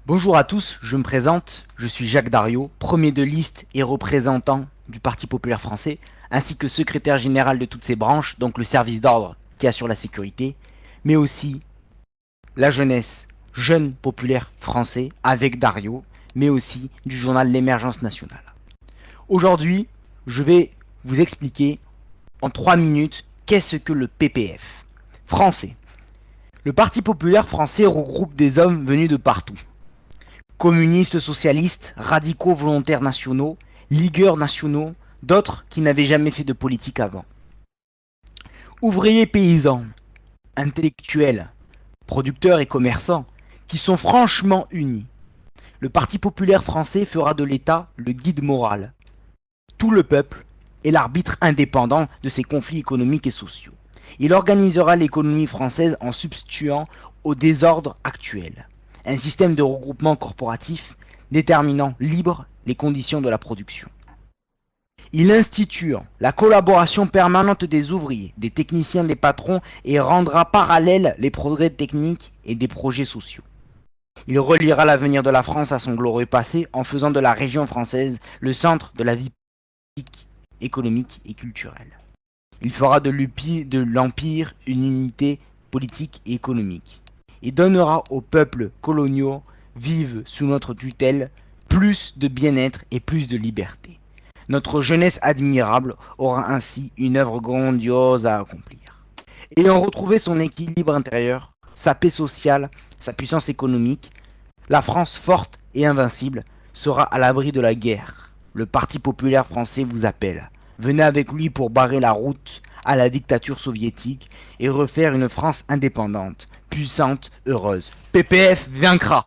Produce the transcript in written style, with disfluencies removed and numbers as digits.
Bonjour à tous, je me présente, je suis Jacques Dariot, premier de liste et représentant du Parti populaire français, ainsi que secrétaire général de toutes ses branches, donc le service d'ordre qui assure la sécurité, mais aussi la jeunesse, jeune populaire français, avec Dario, mais aussi du journal L'Émergence nationale. Aujourd'hui, je vais vous expliquer en 3 minutes qu'est-ce que le PPF français. Le Parti populaire français regroupe des hommes venus de partout. Communistes, socialistes, radicaux volontaires nationaux, ligueurs nationaux, d'autres qui n'avaient jamais fait de politique avant. Ouvriers paysans, intellectuels, producteurs et commerçants, qui sont franchement unis. Le Parti populaire français fera de l'État le guide moral. Tout le peuple est l'arbitre indépendant de ses conflits économiques et sociaux. Il organisera l'économie française en substituant au désordre actuel. Un système de regroupement corporatif déterminant libre les conditions de la production. Il institue la collaboration permanente des ouvriers, des techniciens, des patrons et rendra parallèles les progrès techniques et des projets sociaux. Il reliera l'avenir de la France à son glorieux passé en faisant de la région française le centre de la vie politique, économique et culturelle. Il fera de l'Empire une unité politique et économique. Et donnera aux peuples coloniaux vivent sous notre tutelle plus de bien-être et plus de liberté. Notre jeunesse admirable aura ainsi une œuvre grandiose à accomplir. Ayant retrouvé son équilibre intérieur, sa paix sociale, sa puissance économique, la France forte et invincible sera à l'abri de la guerre. Le Parti populaire français vous appelle. Venez avec lui pour barrer la route à la dictature soviétique et refaire une France indépendante, puissante, heureuse. PPF vaincra!